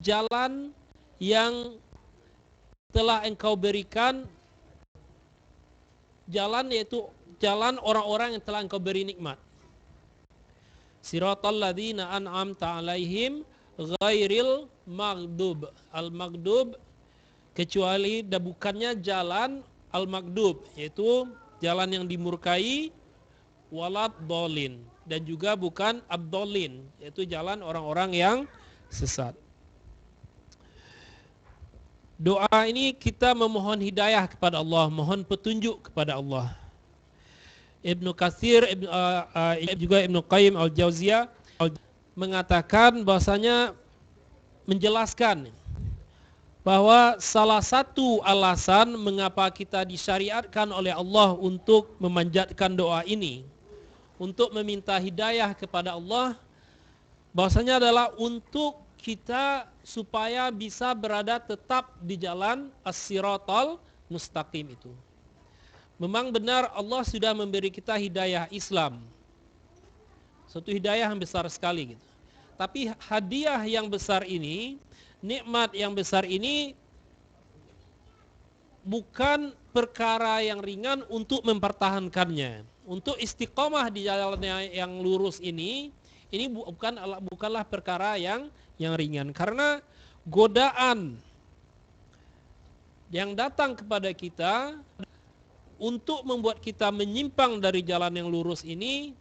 jalan yang telah engkau berikan, jalan yaitu jalan orang-orang yang telah engkau beri nikmat. Siratal ladzina an'amta alaihim ghairil maghdub. Al-maghdub kecuali dan bukannya jalan al-maghdub, yaitu jalan yang dimurkai, walad dolin, dan juga bukan abdolin, yaitu jalan orang-orang yang sesat. Doa ini kita memohon hidayah kepada Allah, mohon petunjuk kepada Allah. Ibnu Katsir, juga Ibnu Qayyim al-Jauziyah mengatakan bahwasanya, menjelaskan bahwa salah satu alasan mengapa kita disyariatkan oleh Allah untuk memanjatkan doa ini, untuk meminta hidayah kepada Allah, bahwasanya adalah untuk kita supaya bisa berada tetap di jalan as-siratal mustaqim itu. Memang benar Allah sudah memberi kita hidayah Islam, suatu hidayah yang besar sekali gitu. Tapi hadiah yang besar ini, nikmat yang besar ini bukan perkara yang ringan untuk mempertahankannya. Untuk istiqomah di jalan yang lurus ini bukanlah perkara yang ringan, karena godaan yang datang kepada kita untuk membuat kita menyimpang dari jalan yang lurus ini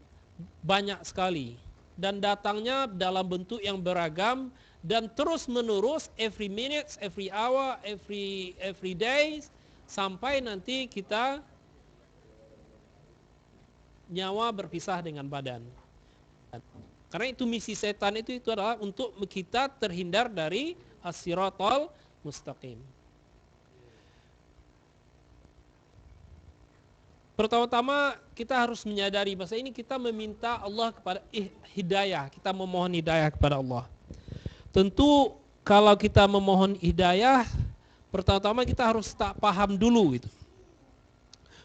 banyak sekali, dan datangnya dalam bentuk yang beragam dan terus menerus, every minute, every hour, every day, sampai nanti kita nyawa berpisah dengan badan. Karena itu misi setan itu adalah untuk kita terhindar dari as-siratal mustaqim. Pertama-tama kita harus menyadari bahwa ini kita meminta Allah kepada hidayah, kita memohon hidayah kepada Allah. Tentu kalau kita memohon hidayah, pertama-tama kita harus tak paham dulu gitu.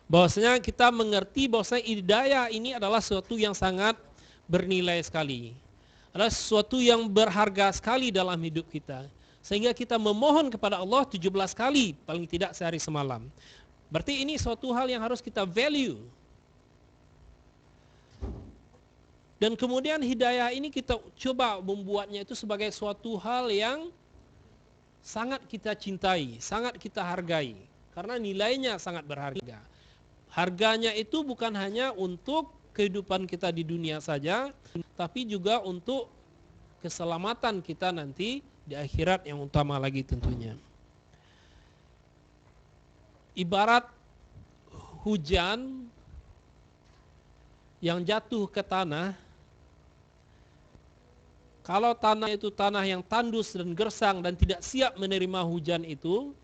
Bahwasanya kita mengerti bahwasanya hidayah ini adalah sesuatu yang sangat bernilai sekali, adalah sesuatu yang berharga sekali dalam hidup kita, sehingga kita memohon kepada Allah 17 kali paling tidak sehari semalam. Berarti ini suatu hal yang harus kita value. Dan kemudian hidayah ini kita coba membuatnya itu sebagai suatu hal yang sangat kita cintai, sangat kita hargai, karena nilainya sangat berharga. Harganya itu bukan hanya untuk kehidupan kita di dunia saja, tapi juga untuk keselamatan kita nanti di akhirat yang utama lagi tentunya. Ibarat hujan yang jatuh ke tanah, kalau tanah itu tanah yang tandus dan gersang dan tidak siap menerima hujan itu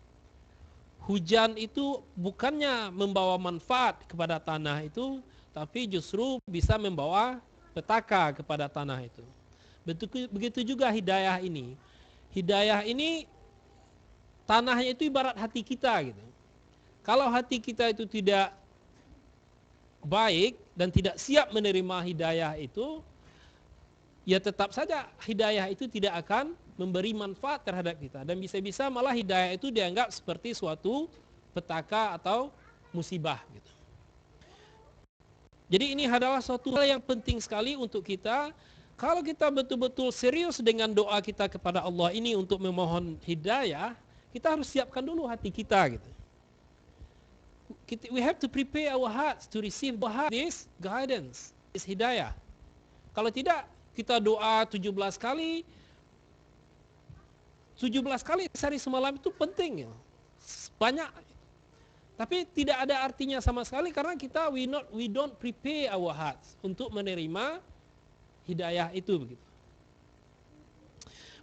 bukannya membawa manfaat kepada tanah itu, tapi justru bisa membawa petaka kepada tanah itu. Begitu juga hidayah ini. Hidayah ini tanahnya itu ibarat hati kita gitu. Kalau hati kita itu tidak baik dan tidak siap menerima hidayah itu, ya tetap saja hidayah itu tidak akan memberi manfaat terhadap kita, dan bisa-bisa malah hidayah itu dianggap seperti suatu petaka atau musibah gitu. Jadi ini adalah suatu hal yang penting sekali untuk kita. Kalau kita betul-betul serius dengan doa kita kepada Allah ini untuk memohon hidayah, kita harus siapkan dulu hati kita gitu. We have to prepare our hearts to receive this guidance, this hidayah. Kalau tidak, kita doa 17 kali sehari semalam itu penting ya. Banyak. Tapi tidak ada artinya sama sekali karena kita we don't prepare our hearts untuk menerima hidayah itu begitu.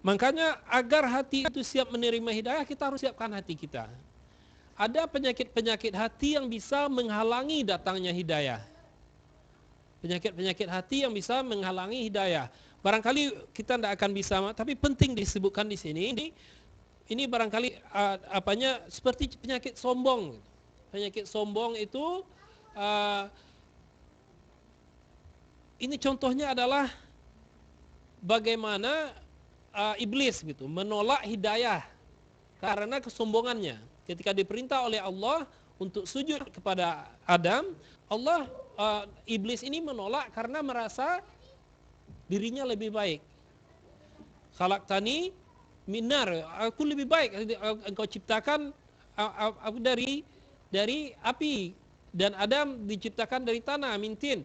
Makanya agar hati itu siap menerima hidayah, kita harus siapkan hati kita. Ada penyakit-penyakit hati yang bisa menghalangi datangnya hidayah. Penyakit-penyakit hati yang bisa menghalangi hidayah. Barangkali kita tidak akan bisa, tapi penting disebutkan di sini. Ini barangkali seperti penyakit sombong. Penyakit sombong itu, ini contohnya adalah bagaimana iblis gitu, menolak hidayah karena kesombongannya. Ketika diperintah oleh Allah untuk sujud kepada Adam, iblis ini menolak karena merasa dirinya lebih baik. Khalaqtani min nar, aku lebih baik, engkau ciptakan aku dari api, dan Adam diciptakan dari tanah, min tin,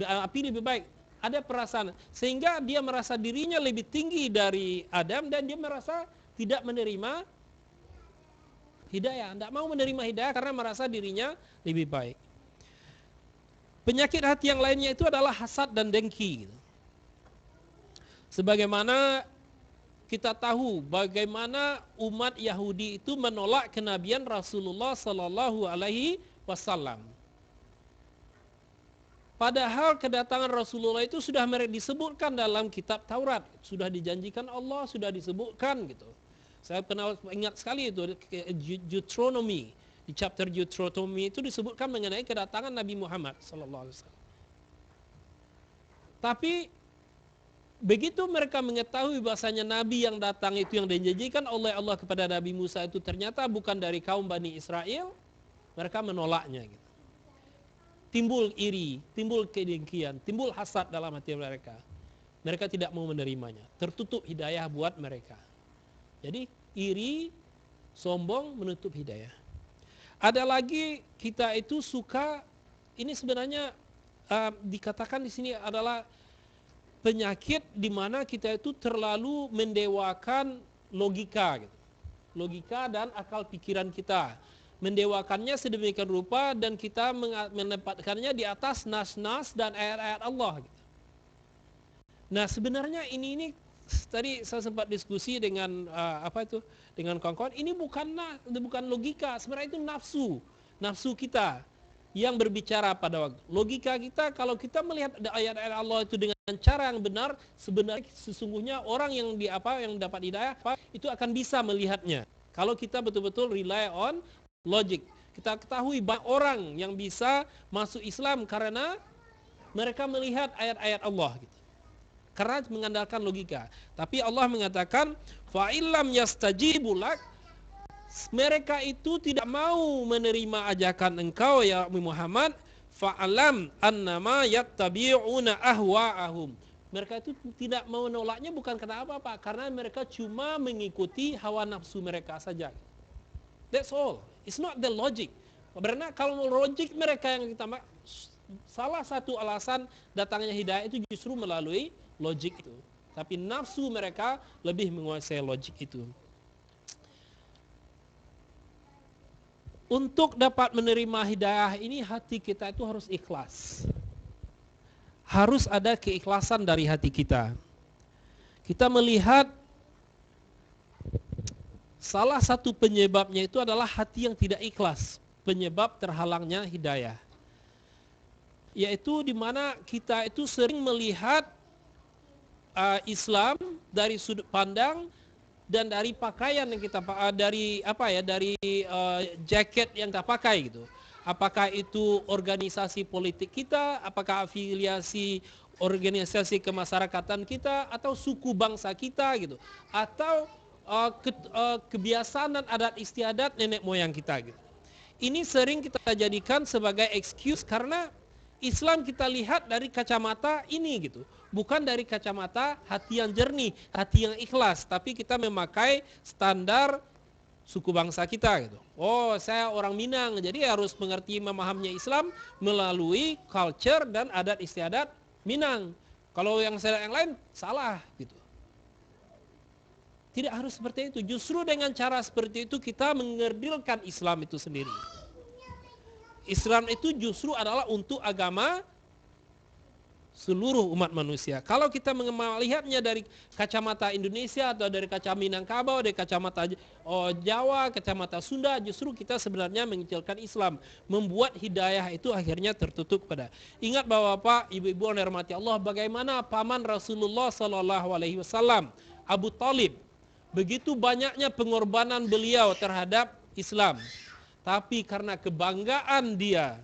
api lebih baik. Ada perasaan sehingga dia merasa dirinya lebih tinggi dari Adam, dan dia merasa tidak menerima hidayah, tidak mau menerima hidayah karena merasa dirinya lebih baik. Penyakit hati yang lainnya itu adalah hasad dan dengki. Sebagaimana kita tahu bagaimana umat Yahudi itu menolak kenabian Rasulullah sallallahu alaihi wasallam. Padahal kedatangan Rasulullah itu sudah disebutkan dalam kitab Taurat, sudah dijanjikan Allah, sudah disebutkan gitu. Saya pernah ingat sekali itu Deuteronomy, di chapter Deuteronomy itu disebutkan mengenai kedatangan Nabi Muhammad sallallahu alaihi wasallam. Tapi begitu mereka mengetahui bahasanya Nabi yang datang itu yang dijanjikan oleh Allah kepada Nabi Musa itu ternyata bukan dari kaum Bani Israel, mereka menolaknya gitu. Timbul iri, timbul kedengkian, timbul hasad dalam hati mereka. Mereka tidak mau menerimanya, tertutup hidayah buat mereka. Jadi iri, sombong, menutup hidayah. Ada lagi kita itu suka, ini sebenarnya dikatakan di sini adalah penyakit di mana kita itu terlalu mendewakan logika gitu. Logika dan akal pikiran kita. Mendewakannya sedemikian rupa dan kita menempatkannya di atas nas-nas dan ayat-ayat Allah gitu. Nah, sebenarnya ini tadi saya sempat diskusi dengan dengan kawan-kawan, ini bukan logika, sebenarnya itu nafsu kita yang berbicara pada waktu. Logika kita, kalau kita melihat ayat-ayat Allah itu dengan cara yang benar, sebenarnya sesungguhnya orang yang dapat hidayah itu akan bisa melihatnya. Kalau kita betul-betul rely on logic. Kita ketahui banyak orang yang bisa masuk Islam karena mereka melihat ayat-ayat Allah gitu. Karena mengandalkan logika. Tapi Allah mengatakan fa illam yastajibu lak, mereka itu tidak mau menerima ajakan engkau ya Muhammad, fa'alam annama yattabi'una ahwa'ahum. Mereka itu tidak mau menolaknya bukan karena apa-apa, karena mereka cuma mengikuti hawa nafsu mereka saja. That's all. It's not the logic. Karena kalau logik mereka yang kita salah satu alasan datangnya hidayah itu justru melalui logik itu. Tapi nafsu mereka lebih menguasai logik itu. Untuk dapat menerima hidayah ini hati kita itu harus ikhlas. Harus ada keikhlasan dari hati kita. Kita melihat salah satu penyebabnya itu adalah hati yang tidak ikhlas, penyebab terhalangnya hidayah. Yaitu di mana kita itu sering melihat Islam dari sudut pandang dan dari pakaian yang kita dari jaket yang kita pakai gitu. Apakah itu organisasi politik kita, apakah afiliasi organisasi kemasyarakatan kita, atau suku bangsa kita gitu, atau kebiasaan dan adat istiadat nenek moyang kita gitu. Ini sering kita jadikan sebagai excuse karena Islam kita lihat dari kacamata ini gitu, bukan dari kacamata hati yang jernih, hati yang ikhlas, tapi kita memakai standar suku bangsa kita gitu. Oh, saya orang Minang, jadi harus mengerti memahaminya Islam melalui culture dan adat istiadat Minang. Kalau yang lain salah gitu. Tidak harus seperti itu. Justru dengan cara seperti itu kita mengerdilkan Islam itu sendiri. Islam itu justru adalah untuk agama seluruh umat manusia. Kalau kita melihatnya dari kacamata Indonesia atau dari kacamata Minangkabau, dari kacamata Jawa, kacamata Sunda, justru kita sebenarnya mengecilkan Islam, membuat hidayah itu akhirnya tertutup pada. Ingat Bapak, Ibu-ibu yang dirahmati Allah, bagaimana paman Rasulullah SAW, Abu Talib, begitu banyaknya pengorbanan beliau terhadap Islam, tapi karena kebanggaan dia,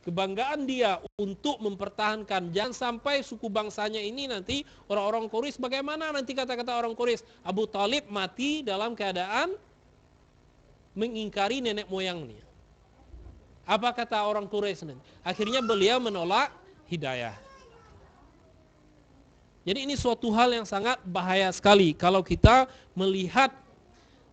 kebanggaan dia untuk mempertahankan. Jangan sampai suku bangsanya ini nanti orang-orang Quraisy, bagaimana nanti kata-kata orang Quraisy, Abu Thalib mati dalam keadaan mengingkari nenek moyangnya. Apa kata orang Quraisy nanti? Akhirnya beliau menolak hidayah. Jadi ini suatu hal yang sangat bahaya sekali kalau kita melihat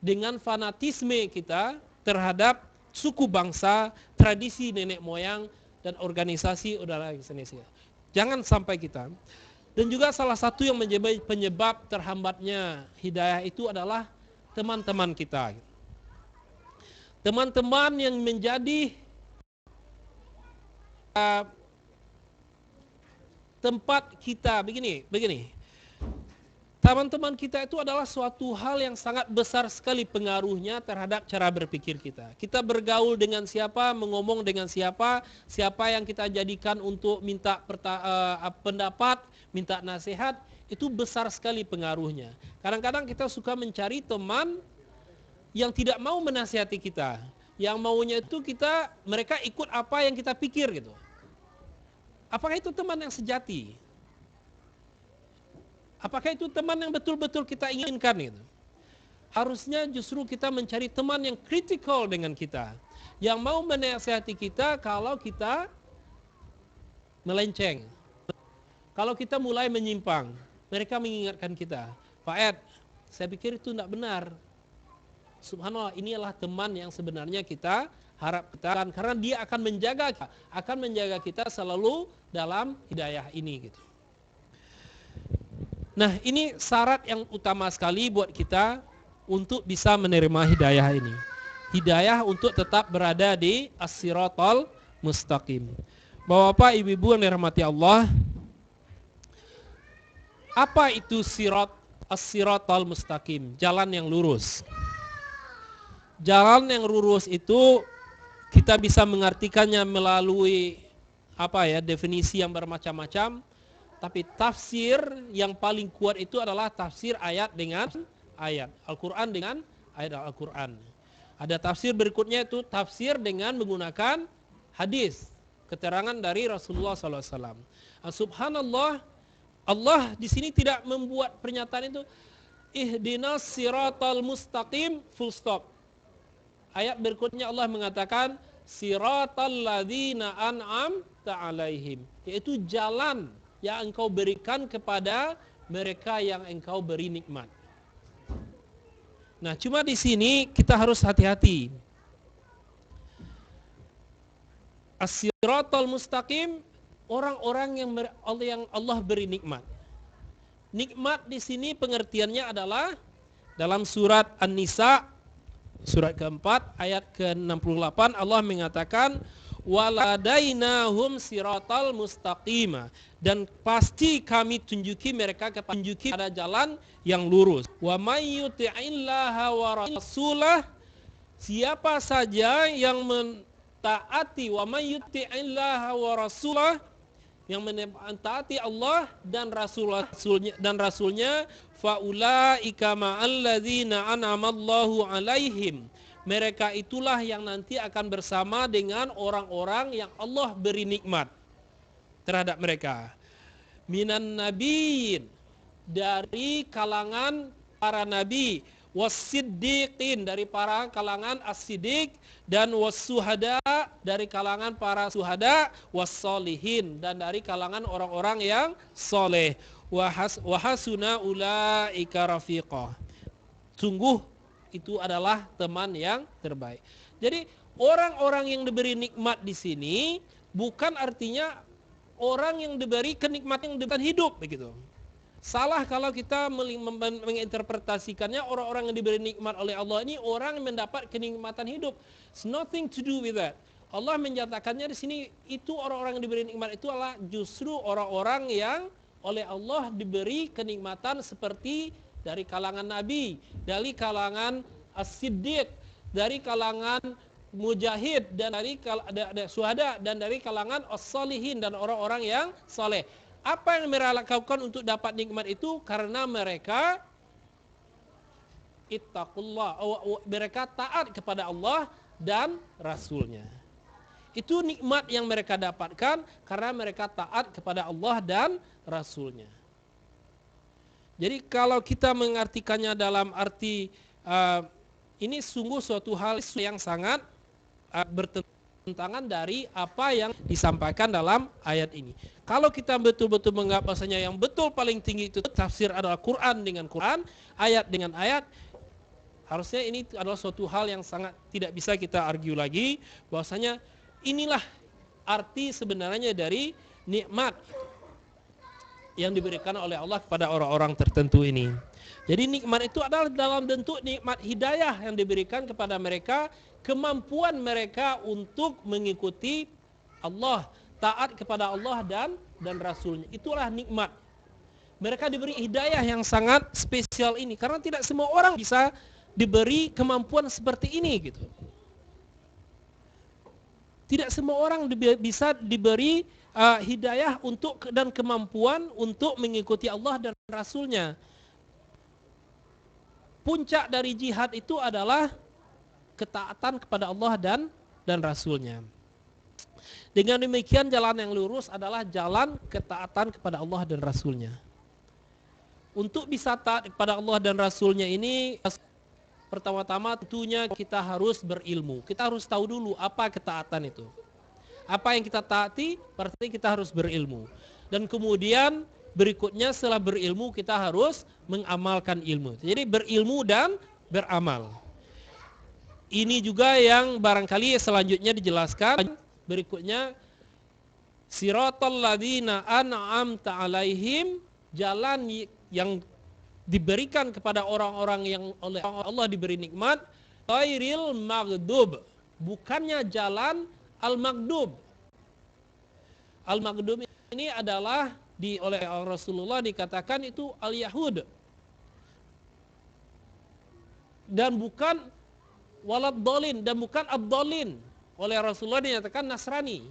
dengan fanatisme kita terhadap suku bangsa, tradisi nenek moyang, dan organisasi udara Indonesia. Jangan sampai kita. Dan juga salah satu yang menjadi penyebab terhambatnya hidayah itu adalah teman-teman kita. Teman-teman yang menjadi tempat kita begini. Teman-teman kita itu adalah suatu hal yang sangat besar sekali pengaruhnya terhadap cara berpikir kita. Kita bergaul dengan siapa, mengomong dengan siapa, siapa yang kita jadikan untuk minta pendapat, minta nasihat, itu besar sekali pengaruhnya. Kadang-kadang kita suka mencari teman yang tidak mau menasihati kita. Yang maunya itu mereka ikut apa yang kita pikir gitu. Apakah itu teman yang sejati? Apakah itu teman yang betul-betul kita inginkan gitu? Harusnya justru kita mencari teman yang kritikal dengan kita, yang mau menasihati kita kalau kita melenceng, kalau kita mulai menyimpang. Mereka mengingatkan kita, Pak Ed, saya pikir itu tidak benar. Subhanallah, inilah teman yang sebenarnya kita harapkan, karena dia akan menjaga kita selalu dalam hidayah ini gitu. Nah, ini syarat yang utama sekali buat kita untuk bisa menerima hidayah ini. Hidayah untuk tetap berada di as-siratal mustaqim. Bapak-bapak, ibu-ibu yang dirahmati Allah, apa itu as-siratal mustaqim? Jalan yang lurus. Jalan yang lurus itu kita bisa mengartikannya melalui definisi yang bermacam-macam. Tapi tafsir yang paling kuat itu adalah tafsir ayat dengan ayat. Al-Quran dengan ayat Al-Quran. Ada tafsir berikutnya itu tafsir dengan menggunakan hadis. Keterangan dari Rasulullah SAW. Subhanallah, Allah di sini tidak membuat pernyataan itu, ihdinas siratal mustaqim, full stop. Ayat berikutnya Allah mengatakan, siratal ladzina an'amta alaihim. Yaitu jalan yang engkau berikan kepada mereka yang engkau beri nikmat. Nah, cuma di sini kita harus hati-hati. As-siratal mustaqim, orang-orang yang Allah beri nikmat. Nikmat di sini pengertiannya adalah dalam surat An-Nisa, surat keempat, ayat ke-68, Allah mengatakan, waladainahum siratal mustaqima, dan pasti kami tunjuki mereka kepada jalan yang lurus. Wa may yuti'illaha wa rasulah, siapa saja yang mentaati, wa may yuti'illaha wa rasulah, yang mentaati Allah dan rasulnya, faulaika ma'alladzina an'amallahu alaihim, mereka itulah yang nanti akan bersama dengan orang-orang yang Allah beri nikmat terhadap mereka. Minan nabiyyin, dari kalangan para nabi, wassiddiqin, dari para kalangan as-siddiq, dan wassuhada, dari kalangan para suhada, wassolihin, dan dari kalangan orang-orang yang soleh. Wahasuna ulaika rafiqah, sungguh itu adalah teman yang terbaik. Jadi orang-orang yang diberi nikmat di sini bukan artinya orang yang diberi kenikmatan yang hidup begitu. Salah kalau kita menginterpretasikannya orang-orang yang diberi nikmat oleh Allah ini orang yang mendapat kenikmatan hidup. It's nothing to do with that. Allah menyatakannya di sini itu orang-orang yang diberi nikmat itu adalah justru orang-orang yang oleh Allah diberi kenikmatan seperti dari kalangan nabi, dari kalangan as-siddiq, dari kalangan mujahid, dan dari suhada, dan dari kalangan as-salihin, dan orang-orang yang saleh. Apa yang mereka lakukan untuk dapat nikmat itu? Karena mereka ittaqullah, mereka taat kepada Allah dan Rasulnya. Itu nikmat yang mereka dapatkan karena mereka taat kepada Allah dan Rasulnya. Jadi kalau kita mengartikannya dalam arti ini sungguh suatu hal yang sangat bertentangan dari apa yang disampaikan dalam ayat ini. Kalau kita betul-betul menganggap bahasanya yang betul paling tinggi itu tafsir adalah Quran dengan Quran, ayat dengan ayat, harusnya ini adalah suatu hal yang sangat tidak bisa kita argue lagi, bahwasanya inilah arti sebenarnya dari nikmat yang diberikan oleh Allah kepada orang-orang tertentu ini. Jadi nikmat itu adalah dalam bentuk nikmat hidayah yang diberikan kepada mereka, kemampuan mereka untuk mengikuti Allah, taat kepada Allah dan Rasulnya. Itulah nikmat. Mereka diberi hidayah yang sangat spesial ini, karena tidak semua orang bisa diberi kemampuan seperti ini gitu. Tidak semua orang bisa diberi hidayah untuk dan kemampuan untuk mengikuti Allah dan Rasulnya. Puncak dari jihad itu adalah ketaatan kepada Allah dan Rasulnya. Dengan demikian jalan yang lurus adalah jalan ketaatan kepada Allah dan Rasulnya. Untuk bisa taat kepada Allah dan Rasulnya ini, pertama-tama tentunya kita harus berilmu. Kita harus tahu dulu apa ketaatan itu. Apa yang kita taati, berarti kita harus berilmu. Dan kemudian berikutnya setelah berilmu kita harus mengamalkan ilmu. Jadi berilmu dan beramal. Ini juga yang barangkali selanjutnya dijelaskan berikutnya, siratal ladzina an'amta alaihim, jalan yang diberikan kepada orang-orang yang oleh Allah diberi nikmat, ghairil maghdub, bukannya jalan al-maghdub. Al-maghdub ini adalah oleh Rasulullah dikatakan itu al-yahud, dan bukan walad dolin, dan bukan ad-dolin. Oleh Rasulullah dinyatakan Nasrani.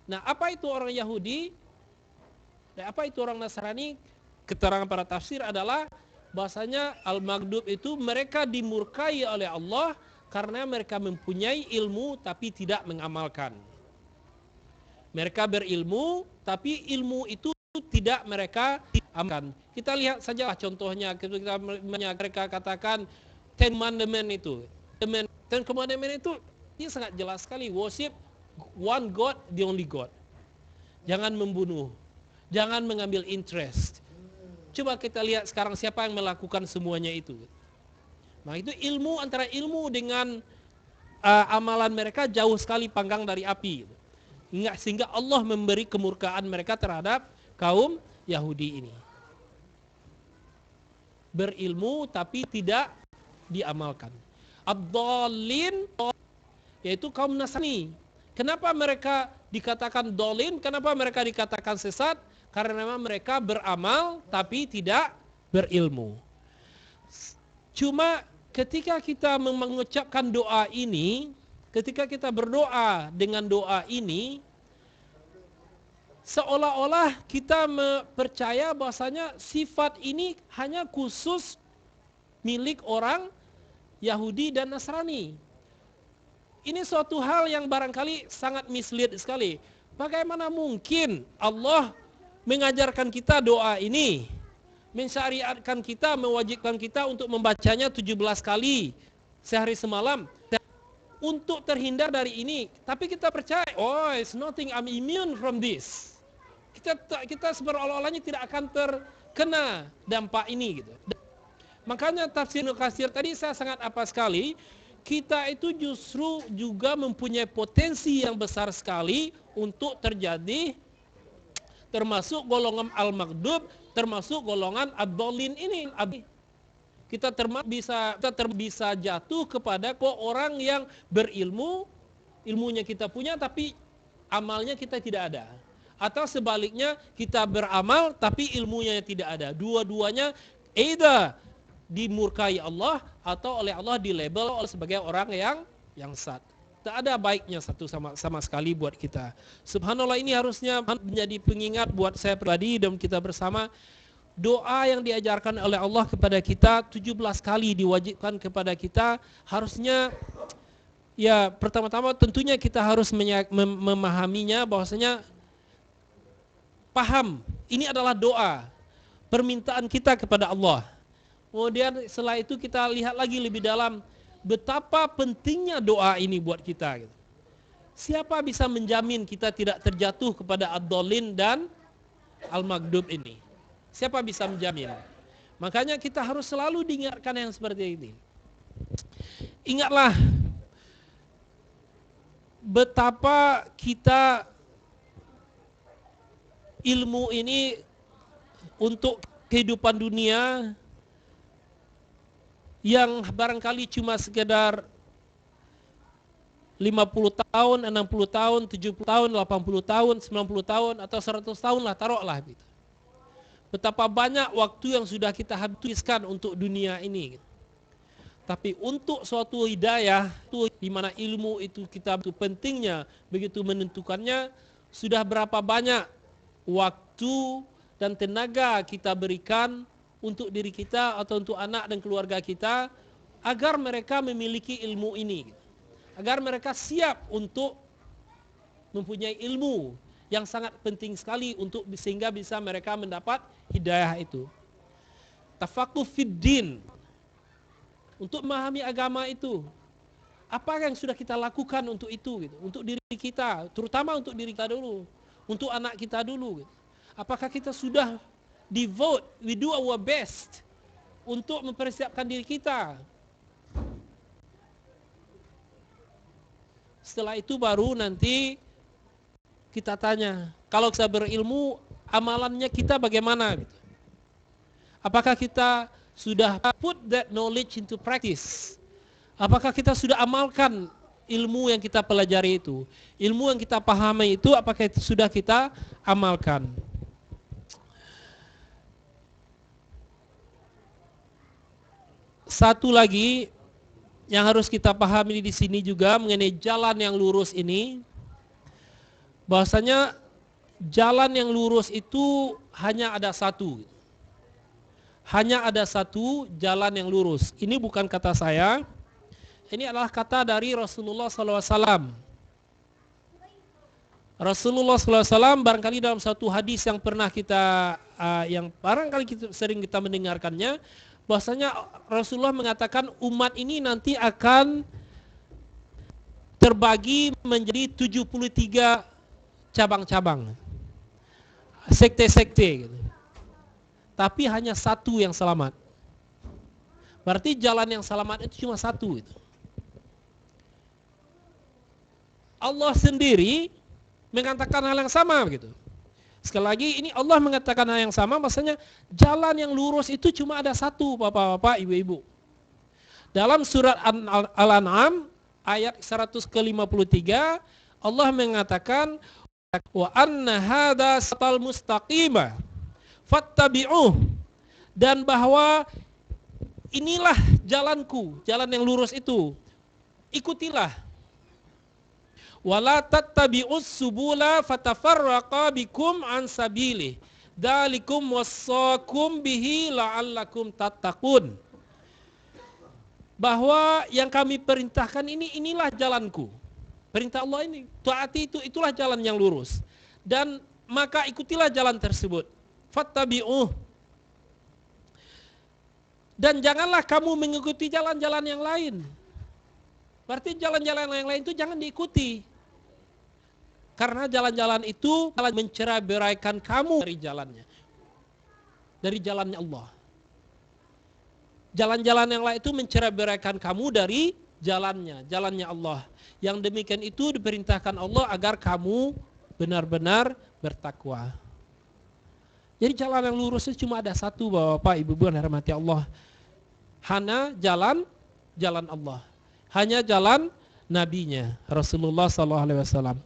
Nah, apa itu orang Yahudi dan apa itu orang Nasrani? Keterangan para tafsir adalah bahasanya al-maghdub itu mereka dimurkai oleh Allah karena mereka mempunyai ilmu tapi tidak mengamalkan. Mereka berilmu tapi ilmu itu tidak mereka amalkan. Kita lihat saja contohnya ketika mereka katakan Ten Commandment itu. Ten Commandment itu ini sangat jelas sekali, worship one God, the only God. Jangan membunuh, jangan mengambil interest. Coba kita lihat sekarang siapa yang melakukan semuanya itu. Nah, itu ilmu, antara ilmu dengan amalan mereka jauh sekali panggang dari api. Sehingga Allah memberi kemurkaan mereka terhadap kaum Yahudi ini. Berilmu tapi tidak diamalkan. Ad-dallin, yaitu kaum Nasrani. Kenapa mereka dikatakan dolin? Kenapa mereka dikatakan sesat? Karena memang mereka beramal tapi tidak berilmu. Cuma ketika kita mengucapkan doa ini, ketika kita berdoa dengan doa ini, seolah-olah kita percaya bahasanya sifat ini hanya khusus milik orang Yahudi dan Nasrani. Ini suatu hal yang barangkali sangat mislead sekali. Bagaimana mungkin Allah mengajarkan kita doa ini, mensyariatkan kita, mewajibkan kita untuk membacanya 17 kali sehari semalam untuk terhindar dari ini. Tapi kita percaya, oh, it's nothing, I'm immune from this. Kita seolah-olahnya tidak akan terkena dampak ini gitu. Makanya tafsir Ibnu Katsir tadi saya sangat apa sekali, kita itu justru juga mempunyai potensi yang besar sekali untuk terjadi termasuk golongan al-maghdub, termasuk golongan ad-dallin ini. Kita bisa jatuh kepada orang yang berilmu, ilmunya kita punya tapi amalnya kita tidak ada. Atau sebaliknya kita beramal tapi ilmunya tidak ada. Dua-duanya either dimurkai Allah atau oleh Allah dilabel sebagai orang yang sesat. Tak ada baiknya satu sama sekali buat kita. Subhanallah, ini harusnya menjadi pengingat buat saya pribadi dan kita bersama. Doa yang diajarkan oleh Allah kepada kita 17 kali diwajibkan kepada kita, harusnya Ya, pertama-tama tentunya kita harus memahaminya bahwasanya paham ini adalah doa, permintaan kita kepada Allah. Kemudian setelah itu kita lihat lagi lebih dalam betapa pentingnya doa ini buat kita. Siapa bisa menjamin kita tidak terjatuh kepada ad-dhalin dan al-maghdub ini? Siapa bisa menjamin? Makanya kita harus selalu diingatkan yang seperti ini. Ingatlah betapa kita ilmu ini untuk kehidupan dunia yang barangkali cuma sekedar 50 tahun, 60 tahun, 70 tahun, 80 tahun, 90 tahun, atau 100 tahun lah, taruhlah gitu. Betapa banyak waktu yang sudah kita habiskan untuk dunia ini. Tapi untuk suatu hidayah, di mana ilmu itu kita itu pentingnya, begitu menentukannya, sudah berapa banyak waktu dan tenaga kita berikan untuk diri kita atau untuk anak dan keluarga kita, agar mereka memiliki ilmu ini. Agar mereka siap untuk mempunyai ilmu yang sangat penting sekali untuk sehingga bisa mereka mendapat hidayah itu. Tafaqquh fid din, untuk memahami agama itu. Apa yang sudah kita lakukan untuk itu gitu, untuk diri kita, terutama untuk diri kita dulu, untuk anak kita dulu gitu. Apakah kita sudah devote, we do our best untuk mempersiapkan diri kita? Setelah itu baru nanti kita tanya, kalau kita berilmu, amalannya kita bagaimana? Apakah kita sudah put that knowledge into practice? Apakah kita sudah amalkan ilmu yang kita pelajari itu? Ilmu yang kita pahami itu, apakah itu sudah kita amalkan? Satu lagi yang harus kita pahami di sini juga mengenai jalan yang lurus ini, bahwasanya jalan yang lurus itu hanya ada satu. Hanya ada satu jalan yang lurus. Ini bukan kata saya. Ini adalah kata dari Rasulullah SAW. Rasulullah SAW barangkali dalam satu hadis yang pernah kita, yang barangkali sering kita mendengarkannya, bahwasanya Rasulullah mengatakan umat ini nanti akan terbagi menjadi 73 cabang-cabang, sekte-sekte gitu. Tapi hanya satu yang selamat. Berarti jalan yang selamat itu cuma satu gitu. Allah sendiri mengatakan hal yang sama gitu. Sekali lagi ini Allah mengatakan hal yang sama, maksudnya jalan yang lurus itu cuma ada satu, bapak-bapak, ibu-ibu. Dalam surat Al-An'am ayat 153 Allah mengatakan wa anna hadza siratal mustaqima fattabi'uh, dan bahwa inilah jalanku, jalan yang lurus itu, ikutilah. Wala tattabi'us subula fatafarraqa bikum an sabilih dzalikum wassaqum bihi la'allakum tattaqun. Bahwa yang kami perintahkan ini, inilah jalanku. Perintah Allah ini, taati itu, itulah jalan yang lurus. Dan maka ikutilah jalan tersebut. Fattabi'uh. Dan janganlah kamu mengikuti jalan-jalan yang lain. Berarti jalan-jalan yang lain itu jangan diikuti. Karena jalan-jalan itu akan mencerai-beraikan kamu dari jalannya. Dari jalannya Allah. Jalan-jalan yang lain itu mencerai-beraikan kamu dari jalannya Allah. Yang demikian itu diperintahkan Allah agar kamu benar-benar bertakwa. Jadi jalan yang lurus itu cuma ada satu, Bapak, Ibu yang dirahmati Allah. Hanya jalan Allah. Hanya jalan nabinya Rasulullah SAW.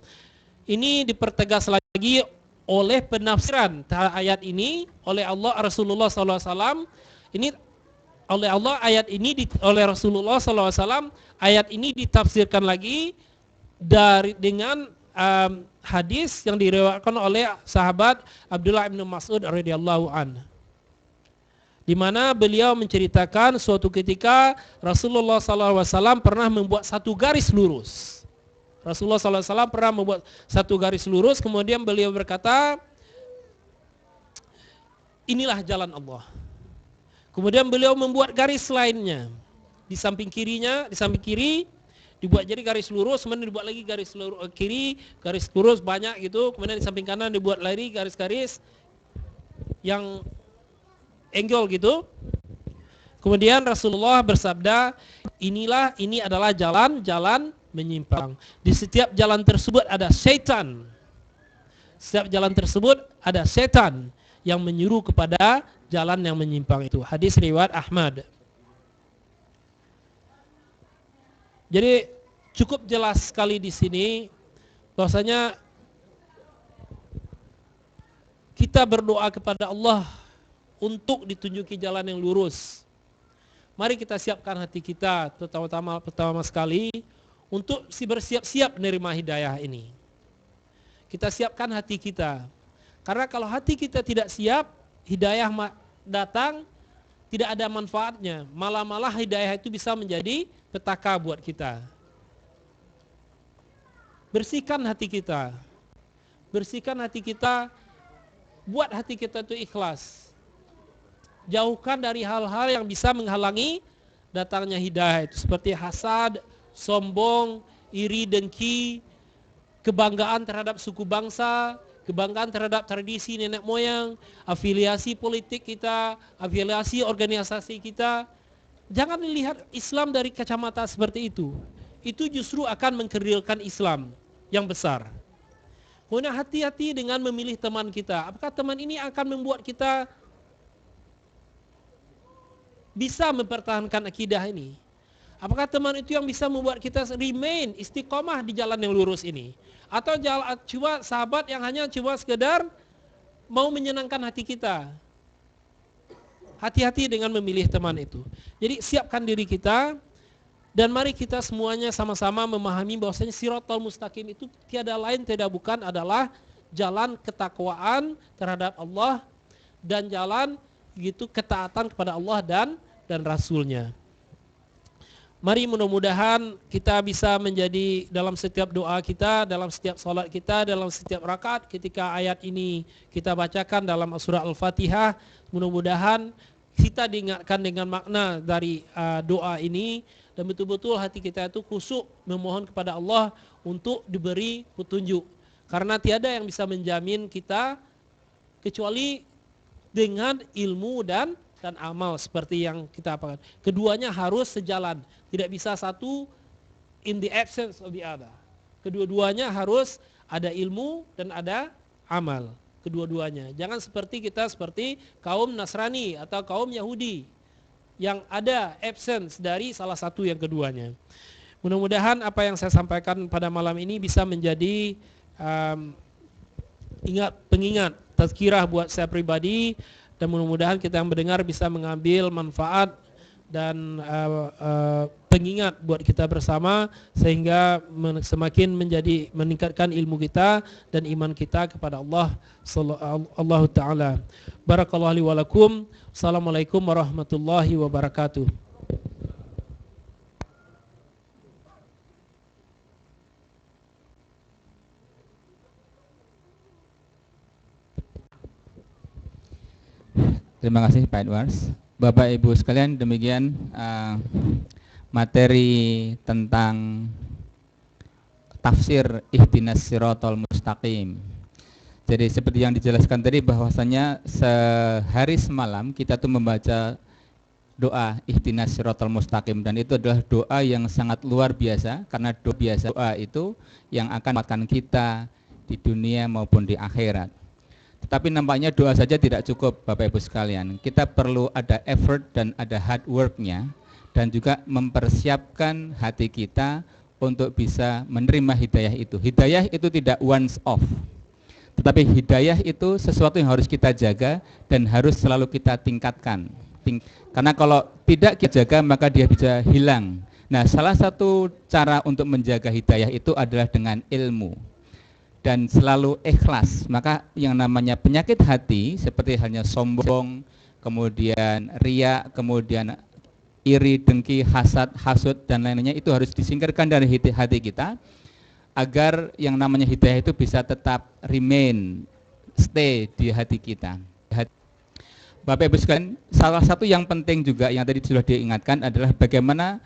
Ini dipertegas lagi oleh penafsiran ayat ini oleh Allah Rasulullah SAW. Ini oleh Allah ayat ini oleh Rasulullah SAW, ayat ini ditafsirkan lagi dengan hadis yang diriwayatkan oleh sahabat Abdullah bin Mas'ud radhiyallahu anhu. di mana beliau menceritakan suatu ketika Rasulullah SAW pernah membuat satu garis lurus. Rasulullah SAW pernah membuat satu garis lurus, kemudian beliau berkata, inilah jalan Allah. Kemudian beliau membuat garis lainnya di samping kirinya, di samping kiri dibuat jadi garis lurus, kemudian dibuat lagi garis lurus kiri, garis lurus banyak gitu, kemudian di samping kanan dibuat lagi garis-garis yang angle gitu. Kemudian Rasulullah bersabda, ini adalah jalan menyimpang. Di setiap jalan tersebut ada setan. Setiap jalan tersebut ada setan yang menyuruh kepada jalan yang menyimpang itu. Hadis riwayat Ahmad. Jadi cukup jelas sekali di sini bahwasanya kita berdoa kepada Allah untuk ditunjuki jalan yang lurus. Mari kita siapkan hati kita, pertama sekali untuk bersiap-siap menerima hidayah ini. Kita siapkan hati kita. Karena kalau hati kita tidak siap, hidayah datang tidak ada manfaatnya. Malah hidayah itu bisa menjadi petaka buat kita. Bersihkan hati kita. Bersihkan hati kita, buat hati kita itu ikhlas. Jauhkan dari hal-hal yang bisa menghalangi datangnya hidayah itu, seperti hasad, sombong, iri, dengki, kebanggaan terhadap suku bangsa, kebanggaan terhadap tradisi nenek moyang, afiliasi politik kita, afiliasi organisasi kita. Jangan melihat Islam dari kacamata seperti itu. Itu justru akan mengkerdilkan Islam yang besar. Kemudian hati-hati dengan memilih teman kita. Apakah teman ini akan membuat kita bisa mempertahankan akidah ini? Apakah teman itu yang bisa membuat kita remain istiqomah di jalan yang lurus ini? Atau cuma sahabat yang hanya cuma sekedar mau menyenangkan hati kita? Hati-hati dengan memilih teman itu. Jadi siapkan diri kita, dan mari kita semuanya sama-sama memahami bahwasanya Shiratal Mustaqim itu tiada lain tiada bukan adalah jalan ketakwaan terhadap Allah dan jalan gitu ketaatan kepada Allah dan Rasulnya. Mari mudah-mudahan kita bisa menjadi dalam setiap doa kita, dalam setiap salat kita, dalam setiap rakaat ketika ayat ini kita bacakan dalam surah Al-Fatihah, mudah-mudahan kita diingatkan dengan makna dari doa ini dan betul-betul hati kita itu khusyuk memohon kepada Allah untuk diberi petunjuk. Karena tiada yang bisa menjamin kita kecuali dengan ilmu dan amal seperti yang kita apakan. Keduanya harus sejalan. Tidak bisa satu in the absence of the other. Kedua-duanya harus ada ilmu dan ada amal. Kedua-duanya. Jangan seperti kaum Nasrani atau kaum Yahudi yang ada absence dari salah satu yang keduanya. Mudah-mudahan apa yang saya sampaikan pada malam ini bisa menjadi pengingat, tazkirah buat saya pribadi, dan mudah-mudahan kita yang mendengar bisa mengambil manfaat dan pengingat buat kita bersama sehingga semakin meningkatkan ilmu kita dan iman kita kepada Allah Taala. Barakallahu li wa lakum. Assalamualaikum warahmatullahi wabarakatuh. Terima kasih Pak Edwards. Bapak Ibu sekalian, demikian materi tentang tafsir Ihdinas Shiratal Mustaqim. Jadi seperti yang dijelaskan tadi bahwasanya sehari semalam kita tuh membaca doa Ihdinas Shiratal Mustaqim, dan itu adalah doa yang sangat luar biasa karena doa itu yang akan menyelamatkan kita di dunia maupun di akhirat. Tetapi nampaknya doa saja tidak cukup Bapak Ibu sekalian. Kita perlu ada effort dan ada hard work-nya, dan juga mempersiapkan hati kita untuk bisa menerima hidayah itu. Hidayah itu tidak once off. Tetapi hidayah itu sesuatu yang harus kita jaga dan harus selalu kita tingkatkan. Karena kalau tidak kita jaga maka dia bisa hilang. Nah, salah satu cara untuk menjaga hidayah itu adalah dengan ilmu dan selalu ikhlas. Maka yang namanya penyakit hati seperti halnya sombong, kemudian riya, kemudian iri, dengki, hasad, hasud dan lainnya itu harus disingkirkan dari hati kita agar yang namanya hidayah itu bisa tetap remain, stay di hati kita. Bapak Ibu sekalian, salah satu yang penting juga yang tadi sudah diingatkan adalah bagaimana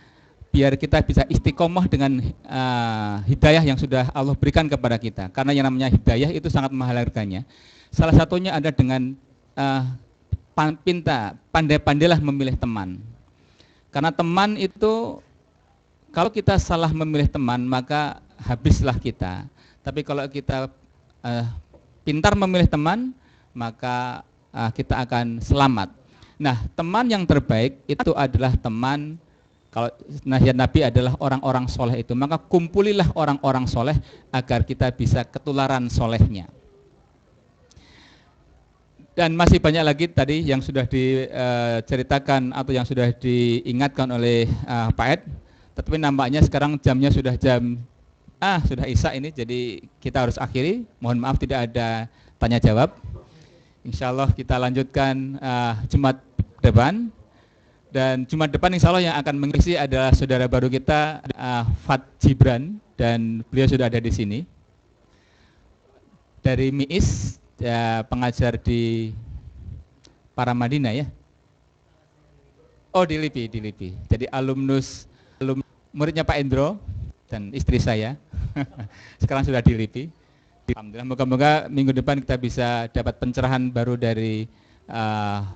biar kita bisa istiqomah dengan hidayah yang sudah Allah berikan kepada kita. Karena yang namanya hidayah itu sangat mahal harganya. Salah satunya ada dengan pandai-pandailah memilih teman. Karena teman itu, kalau kita salah memilih teman maka habislah kita. Tapi kalau kita pintar memilih teman maka kita akan selamat. Nah, teman yang terbaik itu adalah teman, kalau nasihat Nabi adalah orang-orang soleh itu, maka kumpulilah orang-orang soleh agar kita bisa ketularan solehnya. Dan masih banyak lagi tadi yang sudah diceritakan atau yang sudah diingatkan oleh Pak Ed. Tetapi nampaknya sekarang jamnya sudah sudah isya ini, jadi kita harus akhiri. Mohon maaf tidak ada tanya jawab. Insya Allah kita lanjutkan Jumat depan. Dan Jumat depan insya Allah yang akan mengisi adalah saudara baru kita, Fat Gibran, dan beliau sudah ada di sini. Dari MIIS, ya, pengajar di Paramadina ya. Oh, di LIPI. Jadi muridnya Pak Endro dan istri saya. Sekarang sudah di LIPI. Alhamdulillah, moga-moga minggu depan kita bisa dapat pencerahan baru dari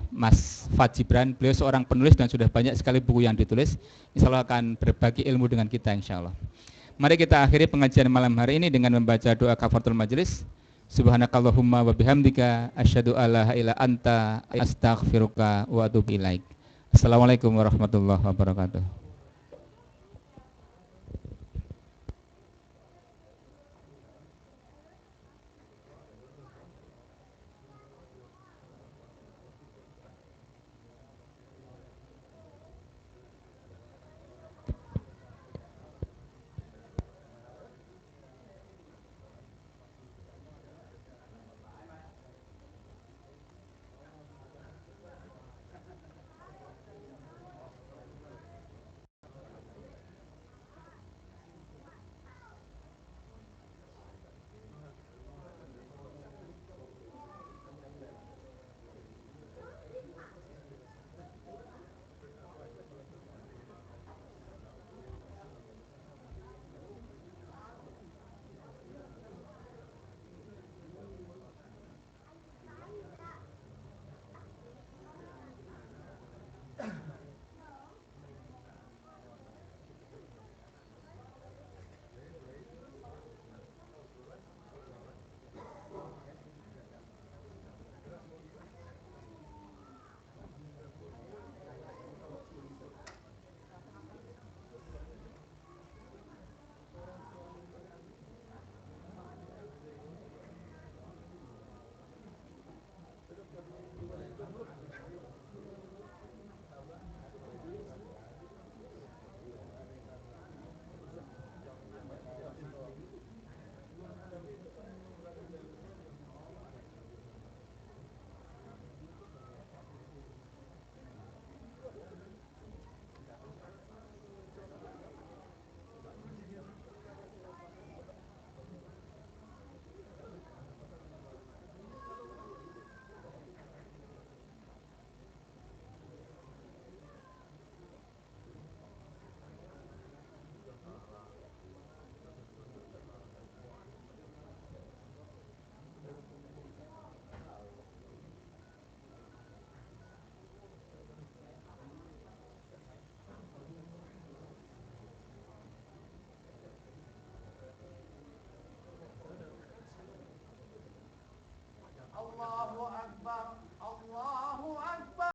Mas Fat Gibran. Beliau seorang penulis dan sudah banyak sekali buku yang ditulis. Insya Allah akan berbagi ilmu dengan kita insya Allah. Mari kita akhiri pengajian malam hari ini dengan membaca doa kafaratul majelis. Subhanakallahumma wa bihamdika asyhadu alla ilaha illa anta astaghfiruka wa atubu ilaik. Assalamualaikum warahmatullahi wabarakatuh.